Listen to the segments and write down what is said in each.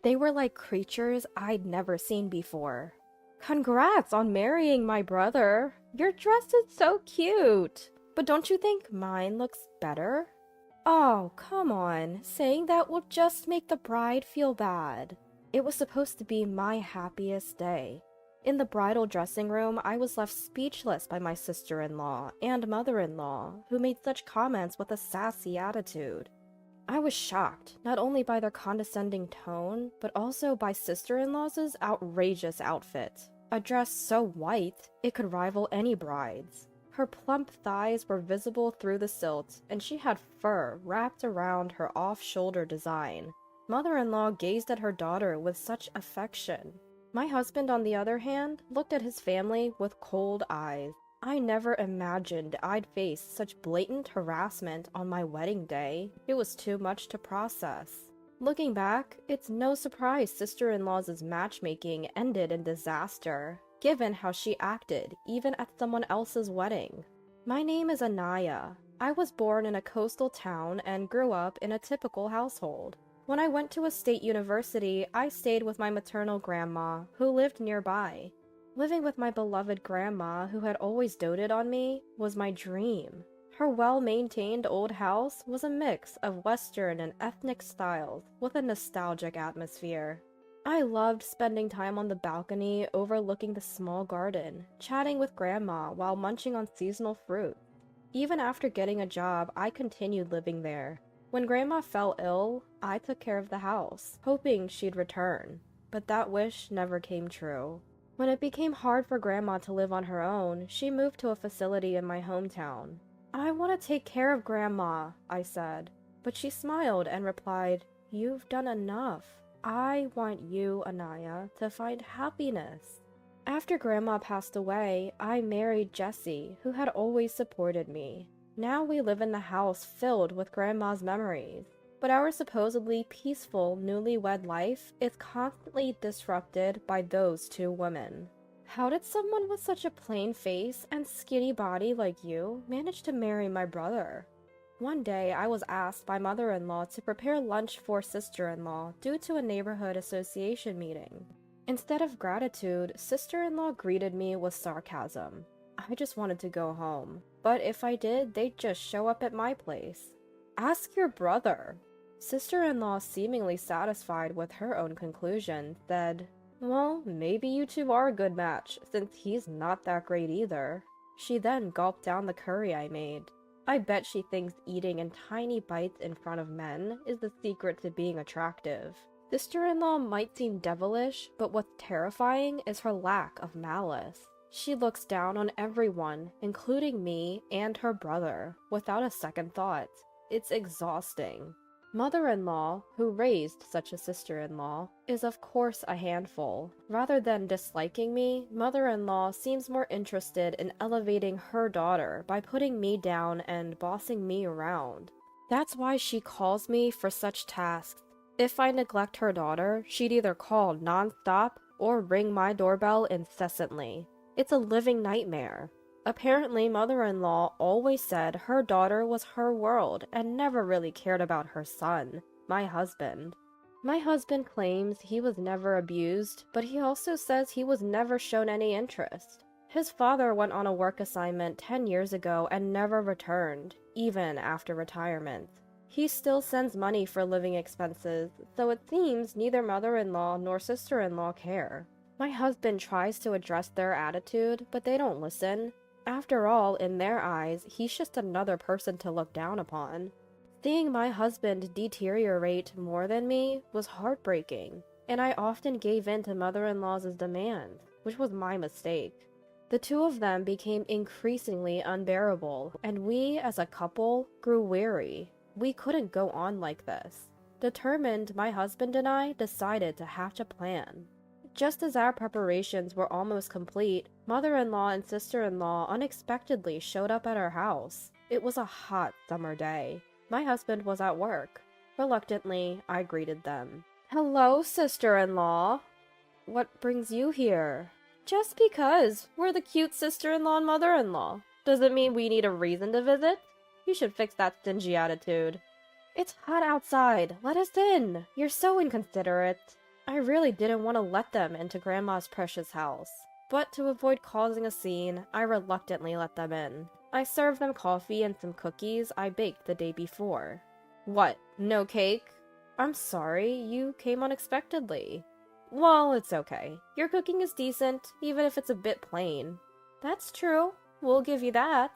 They were like creatures I'd never seen before. Congrats on marrying my brother. Your dress is so cute. But don't you think mine looks better? Oh, come on. Saying that will just make the bride feel bad. It was supposed to be my happiest day. In the bridal dressing room, I was left speechless by my sister-in-law and mother-in-law, who made such comments with a sassy attitude. I was shocked, not only by their condescending tone, but also by sister-in-law's outrageous outfit. A dress so white, it could rival any bride's. Her plump thighs were visible through the silt, and she had fur wrapped around her off-shoulder design. Mother-in-law gazed at her daughter with such affection. My husband, on the other hand, looked at his family with cold eyes. I never imagined I'd face such blatant harassment on my wedding day. It was too much to process. Looking back, it's no surprise sister-in-law's matchmaking ended in disaster, given how she acted even at someone else's wedding. My name is Anaya. I was born in a coastal town and grew up in a typical household. When I went to a state university, I stayed with my maternal grandma, who lived nearby. Living with my beloved grandma, who had always doted on me, was my dream. Her well-maintained old house was a mix of Western and ethnic styles with a nostalgic atmosphere. I loved spending time on the balcony overlooking the small garden, chatting with Grandma while munching on seasonal fruit. Even after getting a job, I continued living there. When Grandma fell ill, I took care of the house, hoping she'd return. But that wish never came true. When it became hard for Grandma to live on her own, she moved to a facility in my hometown. "I want to take care of Grandma," I said. But she smiled and replied, "You've done enough. I want you, Anaya, to find happiness." After Grandma passed away, I married Jesse, who had always supported me. Now we live in the house filled with Grandma's memories, but our supposedly peaceful newlywed life is constantly disrupted by those two women. How did someone with such a plain face and skinny body like you manage to marry my brother? One day, I was asked by mother-in-law to prepare lunch for sister-in-law due to a neighborhood association meeting. Instead of gratitude, sister-in-law greeted me with sarcasm. I just wanted to go home, but if I did, they'd just show up at my place. "Ask your brother." Sister-in-law, seemingly satisfied with her own conclusion, said, "Well, maybe you two are a good match, since he's not that great either." She then gulped down the curry I made. I bet she thinks eating in tiny bites in front of men is the secret to being attractive. Sister-in-law might seem devilish, but what's terrifying is her lack of malice. She looks down on everyone, including me and her brother, without a second thought. It's exhausting. Mother-in-law, who raised such a sister-in-law, is of course a handful. Rather than disliking me, mother-in-law seems more interested in elevating her daughter by putting me down and bossing me around. That's why she calls me for such tasks. If I neglect her daughter, she'd either call non-stop or ring my doorbell incessantly. It's a living nightmare. Apparently, mother-in-law always said her daughter was her world and never really cared about her son, my husband. My husband claims he was never abused, but he also says he was never shown any interest. His father went on a work assignment 10 years ago and never returned, even after retirement. He still sends money for living expenses, so it seems neither mother-in-law nor sister-in-law care. My husband tries to address their attitude, but they don't listen. After all, in their eyes, he's just another person to look down upon. Seeing my husband deteriorate more than me was heartbreaking, and I often gave in to mother-in-law's demands, which was my mistake. The two of them became increasingly unbearable, and we, as a couple, grew weary. We couldn't go on like this. Determined, my husband and I decided to hatch a plan. Just as our preparations were almost complete, mother-in-law and sister-in-law unexpectedly showed up at our house. It was a hot summer day. My husband was at work. Reluctantly, I greeted them. "Hello, sister-in-law. What brings you here?" "Just because. We're the cute sister-in-law and mother-in-law. Does it mean we need a reason to visit? You should fix that stingy attitude." "It's hot outside. Let us in. You're so inconsiderate." I really didn't want to let them into Grandma's precious house, but to avoid causing a scene, I reluctantly let them in. I served them coffee and some cookies I baked the day before. What, no cake? I'm sorry, you came unexpectedly. Well, it's okay. Your cooking is decent, even if it's a bit plain. That's true. We'll give you that.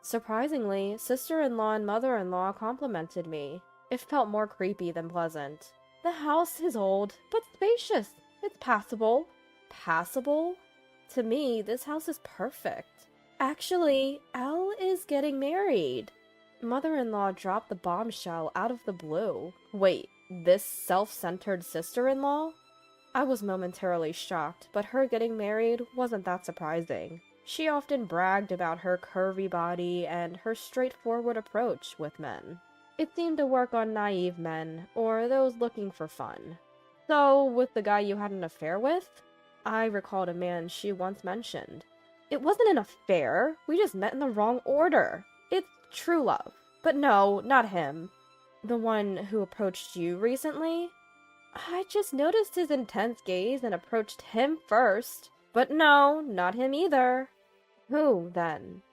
Surprisingly, sister-in-law and mother-in-law complimented me. It felt more creepy than pleasant. The house is old, but spacious. It's passable. Passable? To me, this house is perfect. Actually, Elle is getting married. Mother-in-law dropped the bombshell out of the blue. Wait, this self-centered sister-in-law? I was momentarily shocked, but her getting married wasn't that surprising. She often bragged about her curvy body and her straightforward approach with men. It seemed to work on naive men, or those looking for fun. So, with the guy you had an affair with? I recalled a man she once mentioned. It wasn't an affair, we just met in the wrong order. It's true love. But no, not him. The one who approached you recently? I just noticed his intense gaze and approached him first. But no, not him either. Who, then?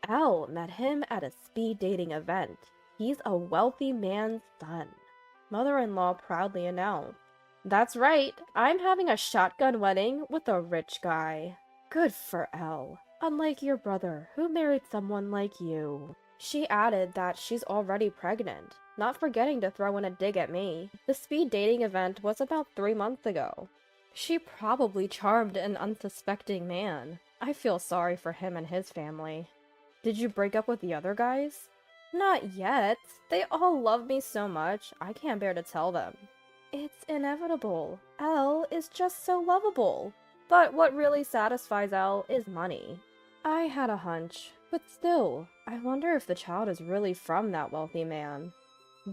Elle met him at a speed dating event. He's a wealthy man's son. Mother-in-law proudly announced. That's right, I'm having a shotgun wedding with a rich guy. Good for Elle. Unlike your brother, who married someone like you. She added that she's already pregnant, not forgetting to throw in a dig at me. The speed dating event was about 3 months ago. She probably charmed an unsuspecting man. I feel sorry for him and his family. Did you break up with the other guys? Not yet. They all love me so much, I can't bear to tell them. It's inevitable. Elle is just so lovable. But what really satisfies Elle is money. I had a hunch, but still, I wonder if the child is really from that wealthy man.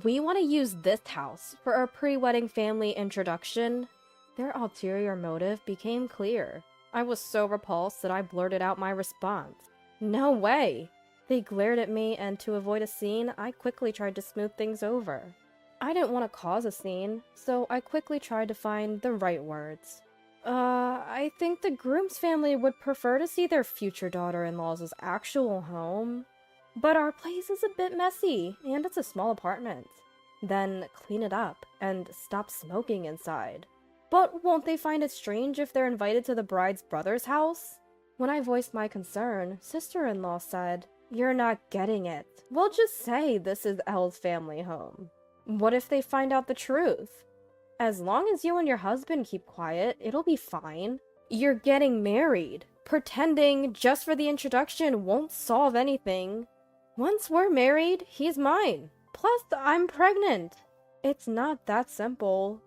We want to use this house for our pre-wedding family introduction. Their ulterior motive became clear. I was so repulsed that I blurted out my response. No way! They glared at me, and to avoid a scene, I quickly tried to smooth things over. I didn't want to cause a scene, so I quickly tried to find the right words. I think the groom's family would prefer to see their future daughter-in-law's actual home. But our place is a bit messy, and it's a small apartment. Then clean it up, and stop smoking inside. But won't they find it strange if they're invited to the bride's brother's house? When I voiced my concern, sister-in-law said, "You're not getting it. We'll just say this is Elle's family home. What if they find out the truth? As long as you and your husband keep quiet, it'll be fine. You're getting married. Pretending just for the introduction won't solve anything. Once we're married, he's mine. Plus, I'm pregnant. It's not that simple."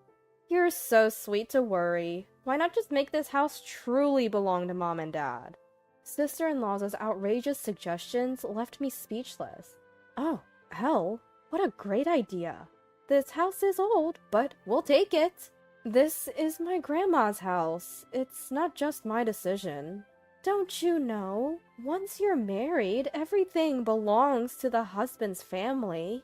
You're so sweet to worry. Why not just make this house truly belong to Mom and Dad? Sister-in-law's outrageous suggestions left me speechless. Oh, Elle, what a great idea. This house is old, but we'll take it. This is my grandma's house. It's not just my decision. Don't you know? Once you're married, everything belongs to the husband's family.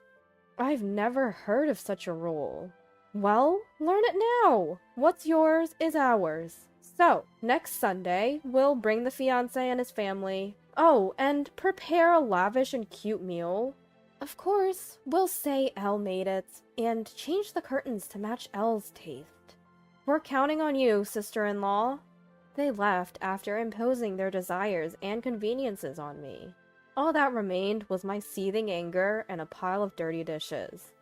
I've never heard of such a rule. Well, learn it now. What's yours is ours. So, next Sunday, we'll bring the fiancé and his family. Oh, and prepare a lavish and cute meal. Of course, we'll say Elle made it, and change the curtains to match Elle's taste. We're counting on you, sister-in-law. They left after imposing their desires and conveniences on me. All that remained was my seething anger and a pile of dirty dishes.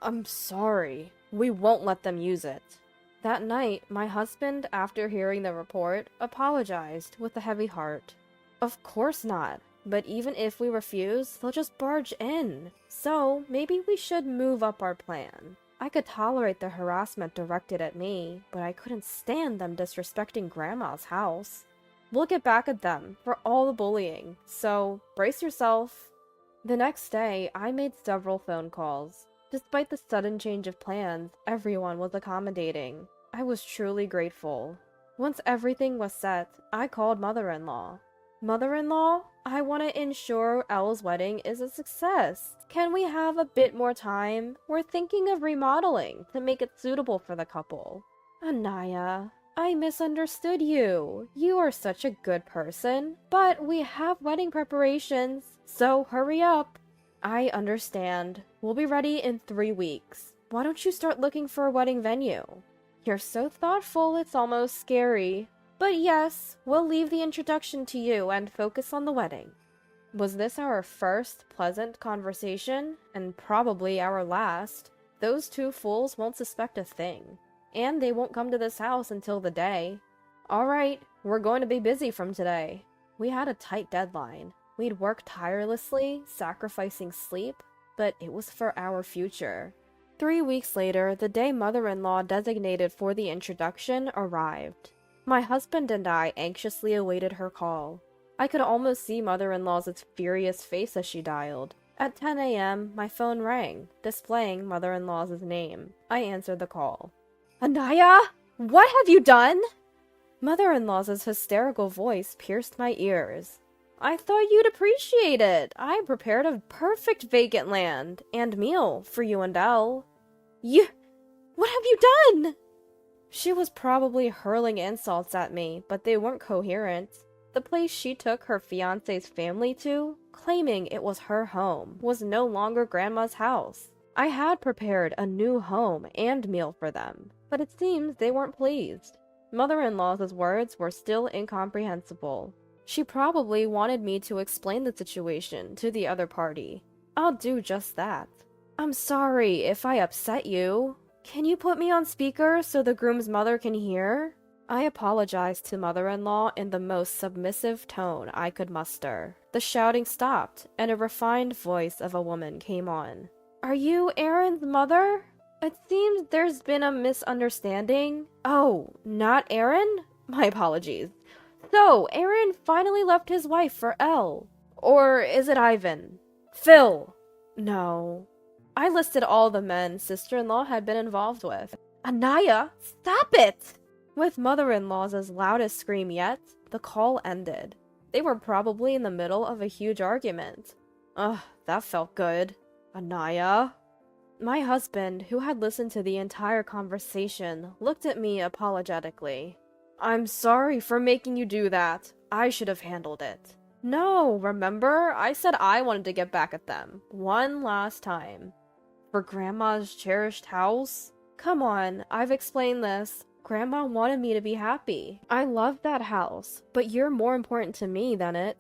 I'm sorry. We won't let them use it. That night, my husband, after hearing the report, apologized with a heavy heart. Of course not. But even if we refuse, they'll just barge in. So, maybe we should move up our plan. I could tolerate the harassment directed at me, but I couldn't stand them disrespecting Grandma's house. We'll get back at them for all the bullying, so brace yourself. The next day, I made several phone calls. Despite the sudden change of plans, everyone was accommodating. I was truly grateful. Once everything was set, I called Mother-in-law. Mother-in-law, I want to ensure Elle's wedding is a success. Can we have a bit more time? We're thinking of remodeling to make it suitable for the couple. Anaya, I misunderstood you. You are such a good person, but we have wedding preparations, so hurry up. I understand. We'll be ready in 3 weeks. Why don't you start looking for a wedding venue? You're so thoughtful, it's almost scary. But yes, we'll leave the introduction to you and focus on the wedding. Was this our first pleasant conversation? And probably our last. Those two fools won't suspect a thing. And they won't come to this house until the day. Alright, we're going to be busy from today. We had a tight deadline. We'd worked tirelessly, sacrificing sleep, but it was for our future. 3 weeks later, the day mother-in-law designated for the introduction arrived. My husband and I anxiously awaited her call. I could almost see mother-in-law's furious face as she dialed. At 10 a.m., my phone rang, displaying mother-in-law's name. I answered the call. Anaya! What have you done? Mother-in-law's hysterical voice pierced my ears. I thought you'd appreciate it. I prepared a perfect vacant land and meal for you and Elle. What have you done? She was probably hurling insults at me, but they weren't coherent. The place she took her fiancé's family to, claiming it was her home, was no longer Grandma's house. I had prepared a new home and meal for them, but it seems they weren't pleased. Mother-in-law's words were still incomprehensible. She probably wanted me to explain the situation to the other party. I'll do just that. I'm sorry if I upset you. Can you put me on speaker so the groom's mother can hear? I apologized to mother-in-law in the most submissive tone I could muster. The shouting stopped, and a refined voice of a woman came on. Are you Aaron's mother? It seems there's been a misunderstanding. Oh, not Aaron? My apologies. So, Aaron finally left his wife for Elle. Or is it Ivan? Phil! No. I listed all the men sister-in-law had been involved with. Anaya, stop it! With mother-in-law's loudest scream yet, the call ended. They were probably in the middle of a huge argument. Ugh, that felt good. Anaya? My husband, who had listened to the entire conversation, looked at me apologetically. I'm sorry for making you do that. I should have handled it. No, remember? I said I wanted to get back at them. One last time. For Grandma's cherished house? Come on, I've explained this. Grandma wanted me to be happy. I love that house, but you're more important to me than it.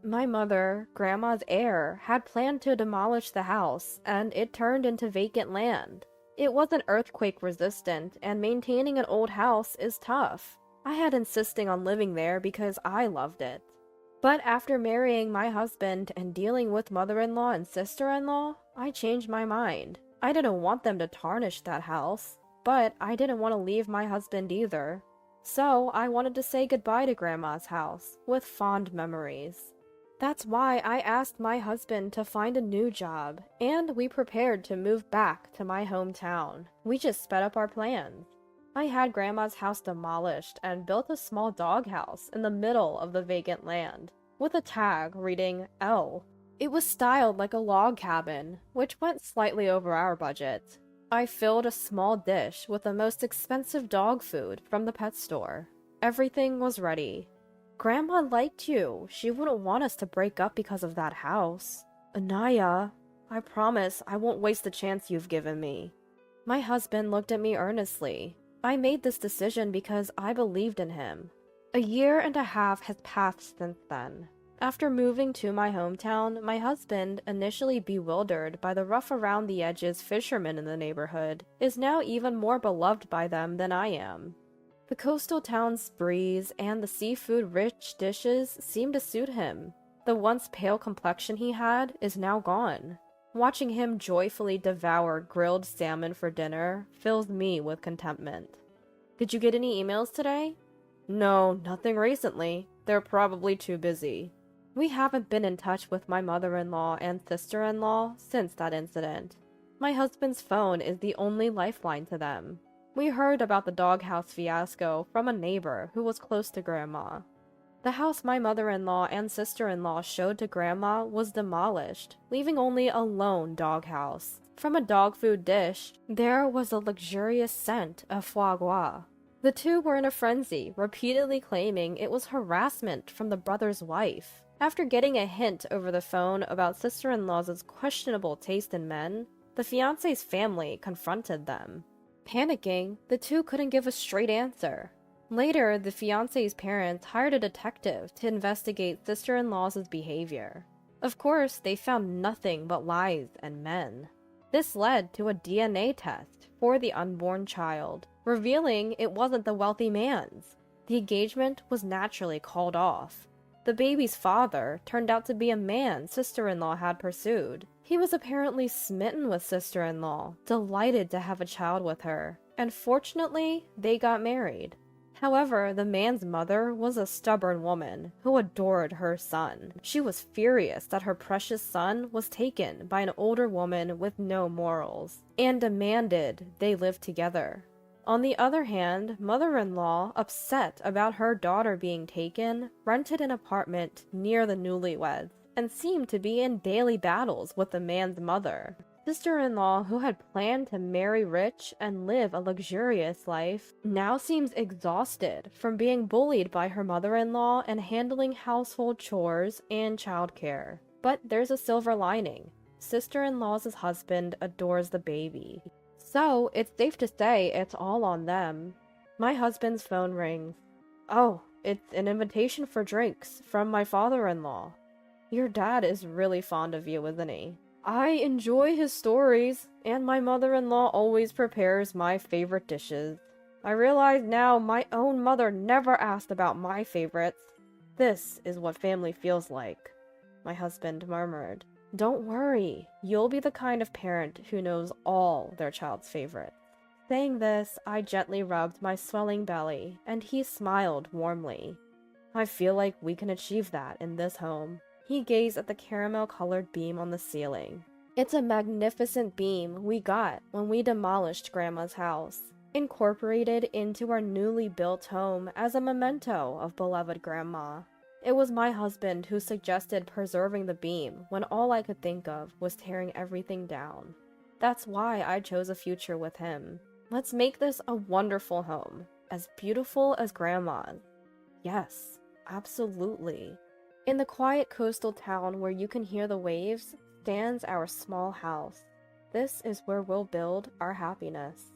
My mother, Grandma's heir, had planned to demolish the house, and it turned into vacant land. It wasn't earthquake resistant, and maintaining an old house is tough. I had insisting on living there because I loved it. But after marrying my husband and dealing with mother-in-law and sister-in-law, I changed my mind. I didn't want them to tarnish that house, but I didn't want to leave my husband either. So I wanted to say goodbye to Grandma's house, with fond memories. That's why I asked my husband to find a new job, and we prepared to move back to my hometown. We just sped up our plans. I had Grandma's house demolished and built a small doghouse in the middle of the vacant land, with a tag reading L. It was styled like a log cabin, which went slightly over our budget. I filled a small dish with the most expensive dog food from the pet store. Everything was ready. Grandma liked you. She wouldn't want us to break up because of that house. Anaya, I promise I won't waste the chance you've given me. My husband looked at me earnestly. I made this decision because I believed in him. 1.5 years has passed since then. After moving to my hometown, my husband, initially bewildered by the rough-around-the-edges fishermen in the neighborhood, is now even more beloved by them than I am. The coastal town's breeze and the seafood-rich dishes seem to suit him. The once pale complexion he had is now gone. Watching him joyfully devour grilled salmon for dinner fills me with contentment. Did you get any emails today? No, nothing recently. They're probably too busy. We haven't been in touch with my mother-in-law and sister-in-law since that incident. My husband's phone is the only lifeline to them. We heard about the doghouse fiasco from a neighbor who was close to Grandma. The house my mother-in-law and sister-in-law showed to Grandma was demolished, leaving only a lone doghouse. From a dog food dish, there was a luxurious scent of foie gras. The two were in a frenzy, repeatedly claiming it was harassment from the brother's wife. After getting a hint over the phone about sister-in-law's questionable taste in men, the fiancé's family confronted them. Panicking, the two couldn't give a straight answer. Later, the fiancé's parents hired a detective to investigate sister-in-law's behavior. Of course, they found nothing but lies and men. This led to a DNA test for the unborn child, revealing it wasn't the wealthy man's. The engagement was naturally called off. The baby's father turned out to be a man sister-in-law had pursued. He was apparently smitten with sister-in-law, delighted to have a child with her, and fortunately, they got married. However, the man's mother was a stubborn woman who adored her son. She was furious that her precious son was taken by an older woman with no morals, and demanded they live together. On the other hand, mother-in-law, upset about her daughter being taken, rented an apartment near the newlyweds, and seemed to be in daily battles with the man's mother. Sister-in-law, who had planned to marry rich and live a luxurious life, now seems exhausted from being bullied by her mother-in-law and handling household chores and childcare. But there's a silver lining. Sister-in-law's husband adores the baby. So, it's safe to say it's all on them. My husband's phone rings. Oh, it's an invitation for drinks from my father-in-law. Your dad is really fond of you, isn't he? I enjoy his stories, and my mother-in-law always prepares my favorite dishes. I realize now my own mother never asked about my favorites. This is what family feels like, my husband murmured. Don't worry, you'll be the kind of parent who knows all their child's favorites. Saying this, I gently rubbed my swelling belly, and he smiled warmly. I feel like we can achieve that in this home. He gazed at the caramel-colored beam on the ceiling. It's a magnificent beam we got when we demolished Grandma's house, incorporated into our newly built home as a memento of beloved Grandma. It was my husband who suggested preserving the beam when all I could think of was tearing everything down. That's why I chose a future with him. Let's make this a wonderful home, as beautiful as Grandma's. Yes, absolutely. In the quiet coastal town where you can hear the waves, stands our small house. This is where we'll build our happiness.